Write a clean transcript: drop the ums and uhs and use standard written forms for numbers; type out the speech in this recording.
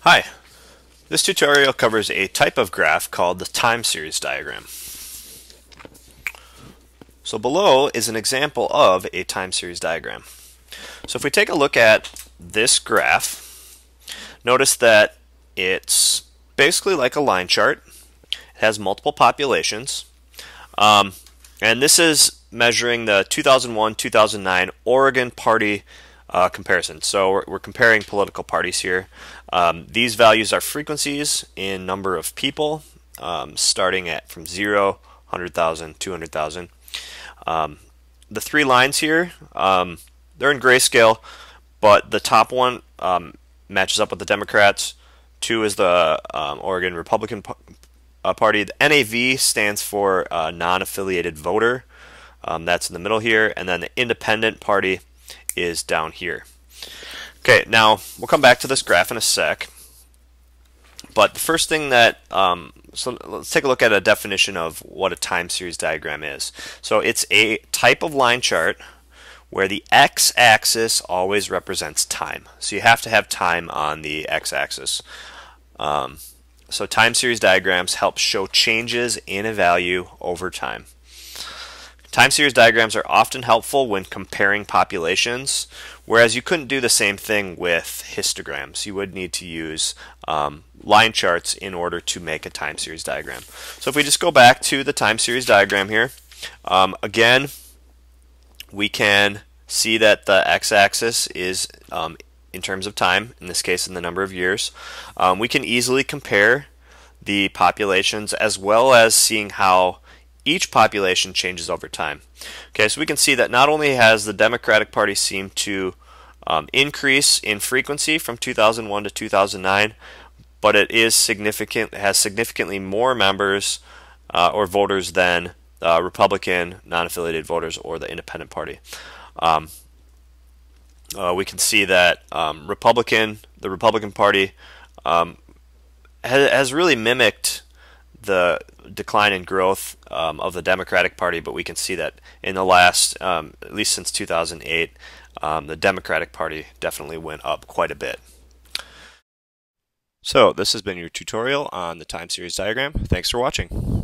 Hi, this tutorial covers a type of graph called the time series diagram. So below is an example of a time series diagram. So if we take a look at this graph, notice that it's basically like a line chart. It has multiple populations. And this is measuring the 2001-2009 Oregon Party comparison. So we're comparing political parties here. These values are frequencies in number of people, starting at from 0, 100,000, 200,000. The three lines here, they're in grayscale, but the top one matches up with the Democrats. 2 is the Oregon Republican Party. The NAV stands for non-affiliated voter. That's in the middle here, and then the Independent Party is down here. Okay, now we'll come back to this graph in a sec. But the first thing that, so let's take a look at a definition of what a time series diagram is. So it's a type of line chart where the x-axis always represents time. So you have to have time on the x-axis. So time series diagrams help show changes in a value over time. Time series diagrams are often helpful when comparing populations, whereas you couldn't do the same thing with histograms. You would need to use line charts in order to make a time series diagram. So if we just go back to the time series diagram here, again, we can see that the x-axis is in terms of time, in this case in the number of years. We can easily compare the populations as well as seeing how each population changes over time. Okay, so we can see that not only has the Democratic Party seemed to increase in frequency from 2001 to 2009, but it is has significantly more members or voters than Republican, non-affiliated voters, or the Independent Party. We can see that the Republican Party has really mimicked the decline in growth of the Democratic Party, but we can see that in the last, at least since 2008, the Democratic Party definitely went up quite a bit. So this has been your tutorial on the time series diagram. Thanks for watching.